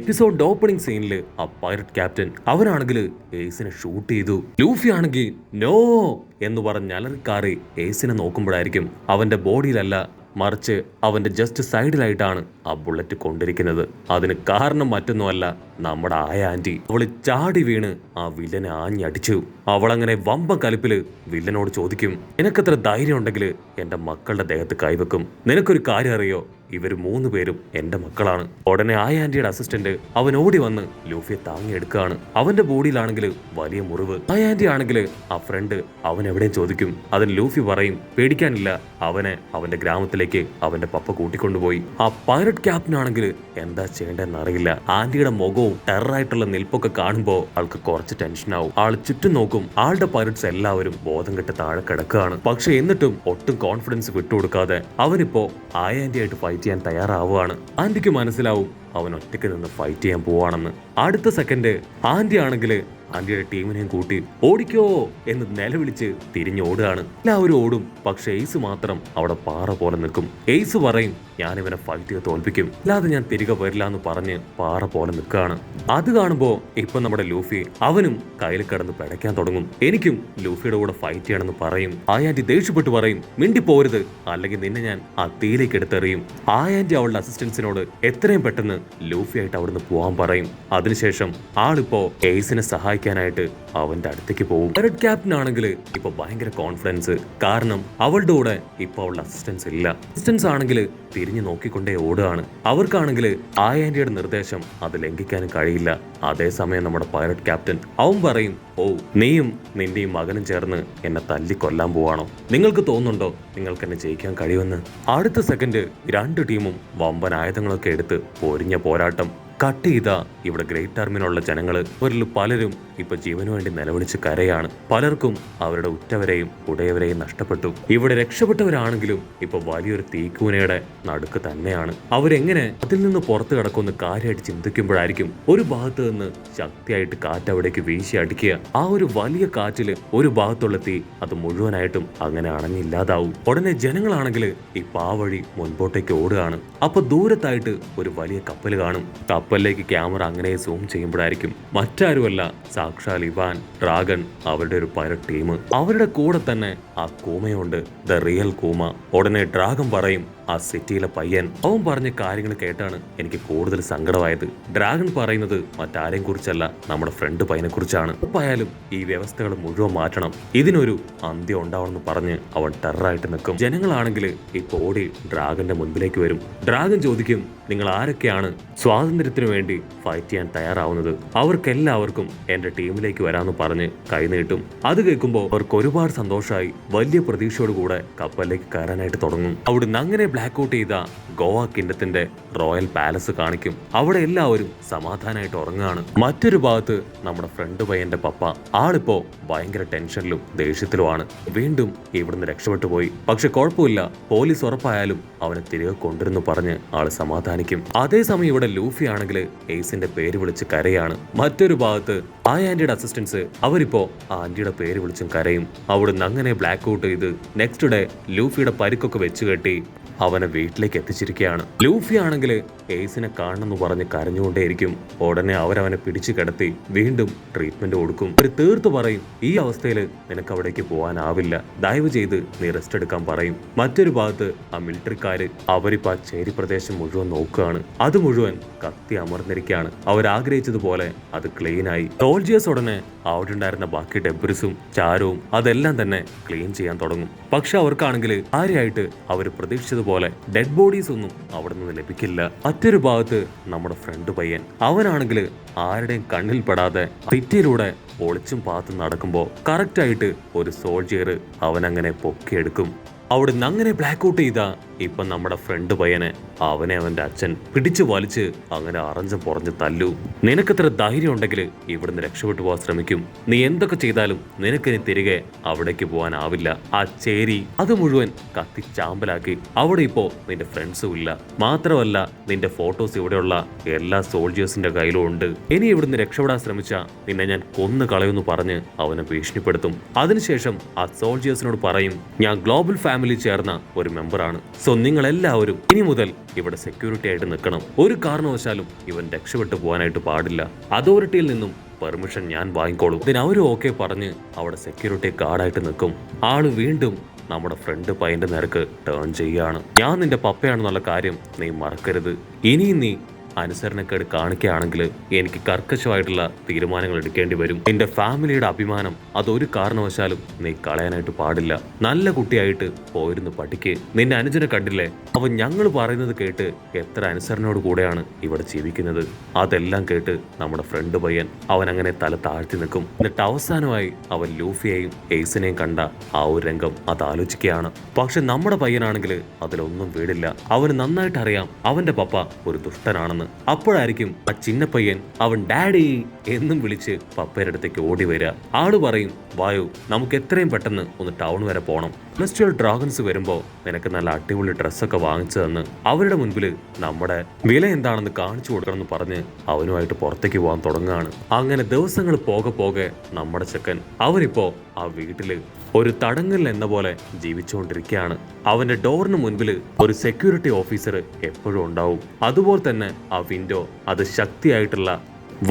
Episode opening സീനില് ആ Piret captain അവനാണെങ്കിൽ ഏസിനെ shoot ചെയ്തു. ലൂഫി ആണെങ്കിൽ നോ എന്ന് പറഞ്ഞ് അലറിക്കാറി ഏസിനെ നോക്കുമ്പോഴായിരിക്കും അവന്റെ ബോഡിയിലല്ല, മറിച്ച് അവന്റെ ജസ്റ്റ് സൈഡിലായിട്ടാണ് ആ ബുള്ളറ്റ് കൊണ്ടിരിക്കുന്നത്. അതിന് കാരണം മറ്റൊന്നുമല്ല, നമ്മുടെ ആന്റി. അവള് ചാടി വീണ് ആ വില്ലനെ ആഞ്ഞടിച്ചു. അവളങ്ങനെ വമ്പം കലിപ്പില് വില്ലനോട് ചോദിക്കും, നിനക്കെത്ര ധൈര്യം ഉണ്ടെങ്കിൽ എന്റെ മക്കളുടെ ദേഹത്ത് കൈവെക്കും? നിനക്കൊരു കാര്യം അറിയോ, ഇവര് 3 പേരും എന്റെ മക്കളാണ്. ഉടനെ ആ ആന്റിയുടെ അസിസ്റ്റന്റ് അവൻ ഓടി വന്ന് ലൂഫിയെ താങ്ങിയെടുക്കുകയാണ്. അവന്റെ ബോഡിയിലാണെങ്കിൽ വലിയ മുറിവ്. ആ ആന്റി ആണെങ്കിൽ ആ ഫ്രണ്ട് അവൻ എവിടെയും ചോദിക്കും. അതിന് ലൂഫി പറയും, പേടിക്കാനില്ല, അവനെ അവന്റെ ഗ്രാമത്തിലേക്ക് അവന്റെ പപ്പ കൂട്ടിക്കൊണ്ടുപോയി. ആ പൈററ്റ് ക്യാപ്റ്റൻ ആണെങ്കിൽ എന്താ ചെയ്യേണ്ടതെന്ന് അറിയില്ല. ആന്റിയുടെ മുഖവും ടെററായിട്ടുള്ള നിൽപ്പൊക്കെ കാണുമ്പോൾ ആൾക്ക് കുറച്ച് ടെൻഷനാവും. ആൾ ചുറ്റും നോക്കും. ആളുടെ പൈററ്റ്സ് എല്ലാവരും ബോധം കെട്ട് താഴെ കിടക്കുകയാണ്. പക്ഷെ എന്നിട്ടും ഒട്ടും കോൺഫിഡൻസ് വിട്ടുകൊടുക്കാതെ അവനിപ്പോ ആ ആന്റിയായിട്ട് ഫൈറ്റ് ചെയ്യാൻ തയ്യാറാവുകയാണ്. ആന്റിക്ക് മനസ്സിലാവും അവൻ ഒറ്റയ്ക്ക് നിന്ന് ഫൈറ്റ് ചെയ്യാൻ പോവാണെന്ന്. അടുത്ത സെക്കൻഡ് ആന്റി ആണെങ്കിൽ ആന്റിയുടെ ടീമിനെയും കൂട്ടി ഓടിക്കോ എന്ന് നിലവിളിച്ച് തിരിഞ്ഞോടുകയാണ്. എല്ലാവരും ഓടും. പക്ഷെ എയ്സ് മാത്രം അവിടെ പാറ പോലെ നിൽക്കും. എയ്സ് പറയും, ഞാൻ ഇവനെ ഫൈറ്റ് ചെയ്ത് തോൽപ്പിക്കും, അല്ലാതെ ഞാൻ തിരികെ വരില്ല എന്ന് പറഞ്ഞ് പാറ പോലെ നിൽക്കുകയാണ്. അത് കാണുമ്പോ ഇപ്പൊ നമ്മുടെ ലൂഫി അവനും കയ്യിൽ കിടന്ന് പിടയ്ക്കാൻ തുടങ്ങും. എനിക്കും ലൂഫിയുടെ കൂടെ ഫൈറ്റ് ചെയ്യണമെന്ന് പറയും. ആ ആന്റി ദേഷ്യപ്പെട്ട് പറയും, മിണ്ടിപ്പോരുത്, അല്ലെങ്കിൽ നിന്നെ ഞാൻ ആ തീയിലേക്ക് എടുത്തെറിയും. ആ ആന്റി അവളുടെ അസിസ്റ്റൻസിനോട് എത്രയും പെട്ടെന്ന് ലൂഫി ആയിട്ട് അവിടുന്ന് പോവാൻ പറയും. അതിനുശേഷം ആളിപ്പോ എയ്സിനെ സഹായിക്കാനായിട്ട് അവന്റെ അടുത്തേക്ക് പോകും. പൈററ്റ് ക്യാപ്റ്റൻ ആണെങ്കിൽ ഇപ്പൊ ഭയങ്കര കോൺഫിഡൻസ്. കാരണം അവളുടെ കൂടെ ഇപ്പൊ അവളുടെ അസിസ്റ്റൻസ് ഇല്ല. അസിസ്റ്റൻസ് ആണെങ്കിൽ തിരിഞ്ഞു നോക്കിക്കൊണ്ടേ ഓടുകയാണ്. അവർക്കാണെങ്കിൽ ആ ആന്റിയുടെ നിർദ്ദേശം അത് ലംഘിക്കാനും കഴിയില്ല. അതേസമയം നമ്മുടെ പൈററ്റ് ക്യാപ്റ്റൻ അവൻ പറയും, ഓ, നീയും നിന്റെയും മകനും ചേർന്ന് എന്നെ തല്ലിക്കൊല്ലാൻ പോവാണോ? നിങ്ങൾക്ക് തോന്നുന്നുണ്ടോ നിങ്ങൾക്ക് എന്നെ ജയിക്കാൻ കഴിയുമെന്ന്? അടുത്ത സെക്കൻഡ് 2 ടീമും വമ്പൻ ആയുധങ്ങളൊക്കെ എടുത്ത് പൊരിഞ്ഞ പോരാട്ടം. കട്ട് ചെയ്ത ഇവിടെ ഗ്രേറ്റ് ആർമിയിലുള്ള ജനങ്ങള് അവരിൽ പലരും ഇപ്പൊ ജീവന് വേണ്ടി നിലവിളിച്ച് കരയാണ്. പലർക്കും അവരുടെ ഉറ്റവരെയും ഉടയവരെയും നഷ്ടപ്പെട്ടു. ഇവിടെ രക്ഷപ്പെട്ടവരാണെങ്കിലും ഇപ്പൊ വലിയൊരു തീക്കൂനയുടെ നടുക്ക് തന്നെയാണ്. അവരെങ്ങനെ അതിൽ നിന്ന് പുറത്തു കിടക്കുമെന്ന് കാര്യമായിട്ട് ചിന്തിക്കുമ്പോഴായിരിക്കും ഒരു ഭാഗത്ത് നിന്ന് ശക്തിയായിട്ട് കാറ്റ് അവിടേക്ക് വീശി അടിക്കുക. ആ ഒരു വലിയ കാറ്റില് ഒരു ഭാഗത്തുള്ള തീ അത് മുഴുവനായിട്ടും അങ്ങനെ അണഞ്ഞില്ലാതാവും. ഉടനെ ജനങ്ങളാണെങ്കിൽ ഇപ്പൊ ആ വഴി മുൻപോട്ടേക്ക് ഓടുകയാണ്. അപ്പൊ ദൂരത്തായിട്ട് ഒരു വലിയ കപ്പൽ കാണും. കപ്പലിലേക്ക് ക്യാമറ അങ്ങനെ സൂം ചെയ്യുമ്പോഴായിരിക്കും മറ്റാരുമല്ല, സാക്ഷാൽ ഇവാൻ ഡ്രാഗൺ, അവരുടെ ഒരു പൈററ്റ് ടീം. അവരുടെ കൂടെ തന്നെ ആ കൂമയുണ്ട്, ദ റിയൽ കൂമ. ഉടനെ ഡ്രാഗൺ പറയും, ആ സിറ്റിയിലെ പയ്യൻ. അവൻ പറഞ്ഞ കാര്യങ്ങൾ കേട്ടാണ് എനിക്ക് കൂടുതൽ സങ്കടമായത്. ഡ്രാഗൺ പറയുന്നത് മറ്റാരെയും കുറിച്ചല്ല, നമ്മുടെ ഫ്രണ്ട് പയ്യനെ കുറിച്ചാണ്. ഉറപ്പായാലും ഈ വ്യവസ്ഥകൾ മുഴുവൻ മാറ്റണം, ഇതിനൊരു അന്ത്യം ഉണ്ടാവണമെന്ന് പറഞ്ഞ് അവൻ ടെററായിട്ട് നിൽക്കും. ജനങ്ങളാണെങ്കിൽ ഇപ്പൊ ഓടി ഡ്രാഗന്റെ മുൻപിലേക്ക് വരും. ഡ്രാഗൺ ചോദിക്കും, നിങ്ങൾ ആരൊക്കെയാണ് സ്വാതന്ത്ര്യത്തിനു വേണ്ടി ഫൈറ്റ് ചെയ്യാൻ തയ്യാറാവുന്നത്? അവർക്കെല്ലാവർക്കും എന്റെ ടീമിലേക്ക് വരാമെന്ന് പറഞ്ഞ് കൈനീട്ടും. അത് കേൾക്കുമ്പോൾ അവർക്ക് ഒരുപാട് സന്തോഷമായി. വലിയ പ്രതീക്ഷയോടുകൂടെ കപ്പലിലേക്ക് കയറാനായിട്ട് തുടങ്ങും. അവിടുന്ന് അങ്ങനെ ബ്ലാക്ക് ഔട്ട് ചെയ്ത ഗോവ കിൻഡത്തിന്റെ റോയൽ പാലസ് കാണിക്കും. അവിടെ എല്ലാവരും സമാധാനമായിട്ട് ഉറങ്ങുകയാണ്. മറ്റൊരു ഭാഗത്ത് നമ്മുടെ ഫ്രണ്ട് പയ്യന്റെ പപ്പ ആളിപ്പോ ഭയങ്കര ടെൻഷനിലും ദേഷ്യത്തിലുമാണ്. വീണ്ടും ഇവിടുന്ന് രക്ഷപ്പെട്ടു പോയി. പക്ഷെ കുഴപ്പമില്ല, പോലീസ് ഉറപ്പായാലും അവനെ തിരികെ കൊണ്ടുവരുന്നു പറഞ്ഞ് ആള് സമാധാനിക്കും. അതേസമയം ഇവിടെ ലൂഫി ആണെങ്കിൽ എയ്സിന്റെ പേര് വിളിച്ച് കരയാണ്. മറ്റൊരു ഭാഗത്ത് ആ ആന്റിയുടെ അസിസ്റ്റൻസ് അവരിപ്പോ ആ ആന്റിയുടെ പേര് വിളിച്ചും കരയും. അവിടുന്ന് അങ്ങനെ ബ്ലാക്ക് ഔട്ട് ചെയ്ത് നെക്സ്റ്റ് ഡേ ലൂഫിയുടെ പരിക്കൊക്കെ വെച്ച് കെട്ടി അവനെ വീട്ടിലേക്ക് എത്തിച്ചിരിക്കുകയാണ്. ലൂഫി ആണെങ്കിൽ എയ്സിനെ കാണണമെന്ന് പറഞ്ഞ് കരഞ്ഞുകൊണ്ടേയിരിക്കും. ഉടനെ അവരവനെ പിടിച്ചു കിടത്തി വീണ്ടും ട്രീറ്റ്മെന്റ് കൊടുക്കും. അവർ തീർത്തു പറയും, ഈ അവസ്ഥയിൽ നിനക്ക് അവിടേക്ക് പോകാനാവില്ല, ദയവ് ചെയ്ത് നീ റെസ്റ്റ് എടുക്കാൻ പറയും. മറ്റൊരു ഭാഗത്ത് ആ മിലിറ്ററിക്കാര് അവരിപ്പോ ആ ചേരി പ്രദേശം മുഴുവൻ നോക്കുകയാണ്. അത് മുഴുവൻ കത്തി അമർന്നിരിക്കുകയാണ്. അവരാഗ്രഹിച്ചതുപോലെ അത് ക്ലീനായി. സോൾജിയേഴ്സ് ഉടനെ അവിടെ ഉണ്ടായിരുന്ന ബാക്കി ഡെബ്രിസും ചാരവും അതെല്ലാം തന്നെ ക്ലീൻ ചെയ്യാൻ തുടങ്ങും. പക്ഷെ അവർക്കാണെങ്കിൽ കാര്യമായിട്ട് അവർ പ്രതീക്ഷിച്ചതുപോലെ ഡെഡ് ബോഡീസ് ഒന്നും അവിടെ നിന്ന് ലഭിക്കില്ല. മറ്റൊരു ഭാഗത്ത് നമ്മുടെ ഫ്രണ്ട് പയ്യൻ അവനാണെങ്കിൽ ആരുടെയും കണ്ണിൽ പെടാതെ സിറ്റിയിലൂടെ ഒളിച്ചും പാത്തും നടക്കുമ്പോൾ കറക്റ്റായിട്ട് ഒരു സോൾജിയർ അവനങ്ങനെ പൊക്കിയെടുക്കും. അവിടുന്ന് അങ്ങനെ ബ്ലാക്ക് ഔട്ട് ചെയ്ത ഇപ്പൊ നമ്മുടെ ഫ്രണ്ട് പയ്യനെ അവനെ അവന്റെ അച്ഛൻ പിടിച്ചു വലിച്ച് അങ്ങനെ അറഞ്ചം പുറഞ്ഞ് തല്ലു. നിനക്കെത്ര ധൈര്യം ഉണ്ടെങ്കിൽ ഇവിടുന്ന് രക്ഷപ്പെട്ടു പോകാൻ ശ്രമിക്കും? നീ എന്തൊക്കെ ചെയ്താലും നിനക്കിനി തിരികെ അവിടേക്ക് പോകാനാവില്ല. ആ ചേരി അത് മുഴുവൻ കത്തിച്ചാമ്പലാക്കി. അവിടെ ഇപ്പോ നിന്റെ ഫ്രണ്ട്സും ഇല്ല. മാത്രമല്ല നിന്റെ ഫോട്ടോസ് ഇവിടെയുള്ള എല്ലാ സോൾജിയേഴ്സിന്റെ കയ്യിലും ഉണ്ട്. ഇനി ഇവിടുന്ന് രക്ഷപ്പെടാൻ ശ്രമിച്ച നിന്നെ ഞാൻ കൊന്നു കളയുമെന്ന് പറഞ്ഞ് അവനെ ഭീഷണിപ്പെടുത്തും. അതിനുശേഷം ആ സോൾജിയേഴ്സിനോട് പറയും, ഞാൻ ഗ്ലോബൽ ഫാമിലി ചേർന്ന ഒരു മെമ്പറാണ്. സോ നിങ്ങൾ എല്ലാവരും ഇനി മുതൽ ഇവിടെ സെക്യൂരിറ്റി ആയിട്ട് നിൽക്കണം. ഒരു കാരണവശാലും ഇവൻ രക്ഷപ്പെട്ടു പോകാനായിട്ട് പാടില്ല. അതോറിറ്റിയിൽ നിന്നും പെർമിഷൻ ഞാൻ വാങ്ങിക്കോളും. ഇതിന് അവരും ഓക്കെ പറഞ്ഞ് അവിടെ സെക്യൂരിറ്റി ഗാർഡായിട്ട് നിൽക്കും. ആള് വീണ്ടും നമ്മുടെ ഫ്രണ്ട് പയ്യന്റെ നേർക്ക് ടേൺ ചെയ്യാണ്. ഞാൻ നിന്റെ പപ്പയാണെന്നുള്ള കാര്യം നീ മറക്കരുത്. ഇനിയും നീ അനുസരണക്കേട് കാണിക്കുകയാണെങ്കിൽ എനിക്ക് കർക്കശമായിട്ടുള്ള തീരുമാനങ്ങൾ എടുക്കേണ്ടി വരും. നിന്റെ ഫാമിലിയുടെ അഭിമാനം അതൊരു കാരണവശാലും നീ കളയാനായിട്ട് പാടില്ല. നല്ല കുട്ടിയായിട്ട് പോയിരുന്നു പഠിക്ക്. നിന്റെ അനുജനെ കണ്ടില്ലേ, അവൻ ഞങ്ങൾ പറയുന്നത് കേട്ട് എത്ര അനുസരണയോട് കൂടെയാണ് ഇവിടെ ജീവിക്കുന്നത്. അതെല്ലാം കേട്ട് നമ്മുടെ ഫ്രണ്ട് പയ്യൻ അവൻ അങ്ങനെ തല താഴ്ത്തി നിൽക്കും. എന്നിട്ട് അവസാനമായി അവൻ ലൂഫിയെയും എയ്സിനെയും കണ്ട ആ ഒരു രംഗം അത് ആലോചിക്കുകയാണ്. പക്ഷെ നമ്മുടെ പയ്യനാണെങ്കിൽ അതിലൊന്നും വീടില്ല. അവന് നന്നായിട്ട് അറിയാം അവന്റെ പപ്പ ഒരു ദുഷ്ടനാണെന്ന്. അപ്പോഴായിരിക്കും ആ ചിന്ന പയ്യൻ അവൻ ഡാഡി എന്നും വിളിച്ച് പപ്പയുടെ അടുത്തേക്ക് ഓടി വരിക. ആള് പറയും, വായു നമുക്ക് എത്രയും പെട്ടെന്ന് ഒന്ന് ടൗൺ വരെ പോകണം. സെലസ്റ്റിയൽ ഡ്രാഗൺസ് വരുമ്പോ നിനക്ക് നല്ല അടിപൊളി ഡ്രസ്സൊക്കെ വാങ്ങിച്ചു തന്ന് അവരുടെ മുൻപിൽ നമ്മുടെ വില എന്താണെന്ന് കാണിച്ചു കൊടുക്കണമെന്ന് പറഞ്ഞ് അവനുമായിട്ട് പുറത്തേക്ക് പോകാൻ തുടങ്ങുകയാണ്. അങ്ങനെ ദിവസങ്ങൾ പോകെ പോകെ നമ്മുടെ ചെക്കൻ അവനിപ്പോ ആ വീട്ടില് ഒരു തടങ്കൽ എന്ന പോലെ ജീവിച്ചുകൊണ്ടിരിക്കുകയാണ്. അവന്റെ ഡോറിന് മുൻപിൽ ഒരു സെക്യൂരിറ്റി ഓഫീസർ എപ്പോഴും ഉണ്ടാവും. അതുപോലെ തന്നെ ആ വിൻഡോ അത് ശക്തിയായിട്ടുള്ള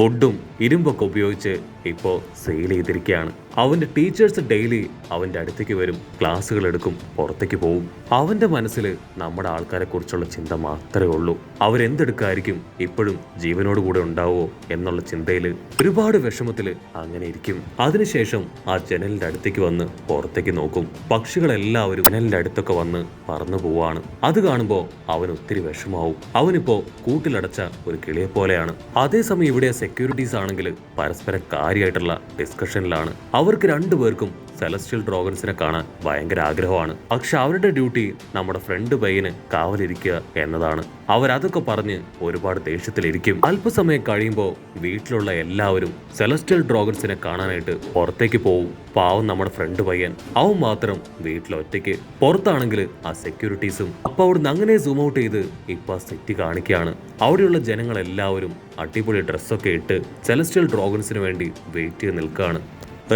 വുഡും ഇരുമ്പൊക്കെ ഉപയോഗിച്ച് ഇപ്പോൾ സെയിൽ ചെയ്തിരിക്കുകയാണ്. അവന്റെ ടീച്ചേഴ്സ് ഡെയിലി അവന്റെ അടുത്തേക്ക് വരും, ക്ലാസ്സുകൾ എടുക്കും, പുറത്തേക്ക് പോകും. അവന്റെ മനസ്സിൽ നമ്മുടെ ആൾക്കാരെ കുറിച്ചുള്ള ചിന്ത മാത്രമേ ഉള്ളൂ. അവരെന്തെടുക്കായിരിക്കും, ഇപ്പോഴും ജീവനോട് കൂടെ ഉണ്ടാവോ എന്നുള്ള ചിന്തയിൽ ഒരുപാട് വിഷമത്തിൽ അങ്ങനെ ഇരിക്കും. അതിനുശേഷം ആ ജനലിന്റെ അടുത്തേക്ക് വന്ന് പുറത്തേക്ക് നോക്കും. പക്ഷികളെല്ലാവരും ജനലിന്റെ അടുത്തൊക്കെ വന്ന് പറന്നു പോവാണ്. അത് കാണുമ്പോൾ അവൻ ഒത്തിരി വിഷമാവും. അവനിപ്പോ കൂട്ടിലടച്ച ഒരു കിളിയെ പോലെയാണ്. അതേസമയം ഇവിടെ സെക്യൂരിറ്റീസ് ആണെങ്കിൽ പരസ്പരം കാര്യമായിട്ടുള്ള ഡിസ്കഷനിലാണ്. അവർക്ക് രണ്ടുപേർക്കും സെലസ്റ്റിയൽ ഡ്രാഗൺസിനെ കാണാൻ ഭയങ്കര ആഗ്രഹമാണ്. പക്ഷെ അവരുടെ ഡ്യൂട്ടി നമ്മുടെ ഫ്രണ്ട് പയ്യന് കാവലിരിക്കുക എന്നതാണ്. അവരതൊക്കെ പറഞ്ഞ് ഒരുപാട് ദേഷ്യത്തിലിരിക്കും. അല്പസമയം കഴിയുമ്പോൾ വീട്ടിലുള്ള എല്ലാവരും സെലസ്റ്റിയൽ ഡ്രാഗൺസിനെ കാണാനായിട്ട് പുറത്തേക്ക് പോവും. പാവം നമ്മുടെ ഫ്രണ്ട് പയ്യൻ അവൻ മാത്രം വീട്ടിലൊറ്റയ്ക്ക്. പുറത്താണെങ്കിൽ ആ സെക്യൂരിറ്റീസും. അപ്പൊ അവിടുന്ന് അങ്ങനെ സൂം ഔട്ട് ചെയ്ത് ഇപ്പൊ സെറ്റ് കാണിക്കുകയാണ്. അവിടെയുള്ള ജനങ്ങളെല്ലാവരും അടിപൊളി ഡ്രസ്സൊക്കെ ഇട്ട് സെലസ്റ്റിയൽ ഡ്രാഗൺസിന് വേണ്ടി വെയിറ്റ് ചെയ്ത് നിൽക്കുകയാണ്.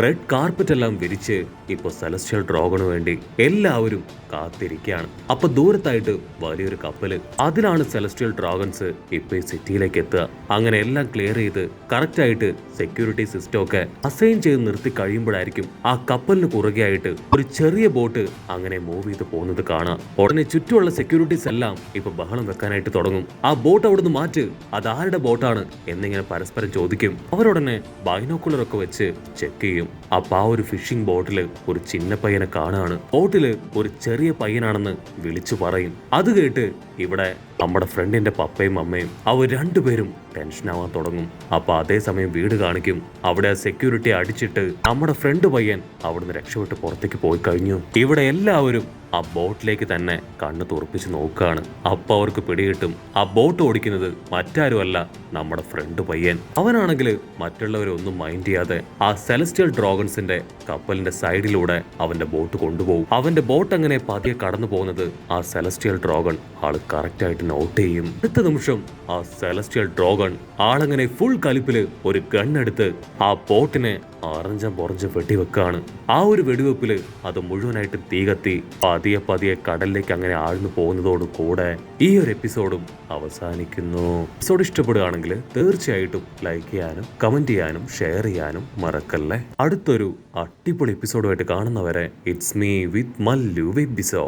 റെഡ് കാർപ്പറ്റ് എല്ലാം വിരിച്ച് ഇപ്പോൾ സെലസ്റ്റിയൽ ഡ്രാഗണ് വേണ്ടി എല്ലാവരും കാത്തിരിക്കുകയാണ്. അപ്പൊ ദൂരത്തായിട്ട് വലിയൊരു കപ്പല്, അതിലാണ് സെലസ്റ്റിയൽ ഡ്രാഗൺസ് ഇപ്പൊ ഈ സിറ്റിയിലേക്ക് എത്തുക. അങ്ങനെ എല്ലാം ക്ലിയർ ചെയ്ത് കറക്റ്റ് ആയിട്ട് സെക്യൂരിറ്റി സിസ്റ്റം ഒക്കെ അസൈൻ ചെയ്ത് നിർത്തി കഴിയുമ്പോഴായിരിക്കും ആ കപ്പലിന് കുറുകെയായിട്ട് ഒരു ചെറിയ ബോട്ട് അങ്ങനെ മൂവ് ചെയ്ത് പോകുന്നത് കാണാം. ഉടനെ ചുറ്റുമുള്ള സെക്യൂരിറ്റീസ് എല്ലാം ഇപ്പൊ ബഹളം വെക്കാനായിട്ട് തുടങ്ങും. ആ ബോട്ട് അവിടുന്ന് മാറ്റ്, അതാരുടെ ബോട്ടാണ് എന്നിങ്ങനെ പരസ്പരം ചോദിക്കും. അവരുടനെ ബൈനോക്കുലർ ഒക്കെ വെച്ച് ചെക്ക് ചെയ്യും. അപ്പൊ ആ ഒരു ഫിഷിംഗ് ബോട്ടില് ഒരു ചിന്ന പയ്യനെ കാണാണ്. ബോട്ടില് ഒരു ചെറിയ പയ്യനാണെന്ന് വിളിച്ചു പറയും. അത് കേട്ട് ഇവിടെ നമ്മുടെ ഫ്രണ്ടിന്റെ പപ്പയും അമ്മയും അവർ രണ്ടുപേരും ടെൻഷനാവാൻ തുടങ്ങും. അപ്പൊ അതേസമയം വീട് കാണിക്കും. അവിടെ സെക്യൂരിറ്റി അടിച്ചിട്ട് നമ്മുടെ ഫ്രണ്ട് പയ്യൻ അവിടുന്ന് രക്ഷപ്പെട്ട് പുറത്തേക്ക് പോയി കഴിഞ്ഞു. ഇവിടെ എല്ലാവരും ആ ബോട്ടിലേക്ക് തന്നെ കണ്ണ് തുറപ്പിച്ച് നോക്കുകയാണ്. അപ്പൊ അവർക്ക് പിടികിട്ടും ആ ബോട്ട് ഓടിക്കുന്നത് മറ്റാരുമല്ല നമ്മുടെ ഫ്രണ്ട് പയ്യൻ. അവനാണെങ്കിൽ മറ്റുള്ളവരെ ഒന്നും മൈൻഡ് ചെയ്യാതെ ആ സെലസ്റ്റിയൽ ഡ്രാഗൺസിന്റെ കപ്പലിന്റെ സൈഡിലൂടെ അവന്റെ ബോട്ട് കൊണ്ടുപോകും. അവന്റെ ബോട്ട് അങ്ങനെ പതിയെ കടന്നു പോകുന്നത് ആ സെലസ്റ്റിയൽ ഡ്രാഗൺ ആള് കറക്റ്റ് ആയിട്ട് നോട്ട് ചെയ്യും. അടുത്ത നിമിഷം ആ സെലസ്റ്റിയൽ ഡ്രാഗൺ ആളങ്ങനെ ഫുൾ കലിപ്പില് ഒരു ഗണ്ണെടുത്ത് ആ ബോട്ടിനെ ആറഞ്ചം പൊറഞ്ച് വെടിവെക്കാണ്. ആ ഒരു വെടിവെപ്പില് അത് മുഴുവനായിട്ട് തീ കത്തി പതിയെ പതിയെ കടലിലേക്ക് അങ്ങനെ ആഴ്ന്നു പോകുന്നതോട് കൂടെ ഈ ഒരു എപ്പിസോഡും അവസാനിക്കുന്നു. എപ്പിസോഡ് ഇഷ്ടപ്പെടുകയാണെങ്കിൽ തീർച്ചയായിട്ടും ലൈക്ക് ചെയ്യാനും കമന്റ് ചെയ്യാനും ഷെയർ ചെയ്യാനും മറക്കല്ലേ. അടുത്തൊരു അടിപൊളി എപ്പിസോഡുമായിട്ട് കാണുന്നവരെ ഇറ്റ്സ് മീ വിത്ത് മല്ലു വെബിസോ.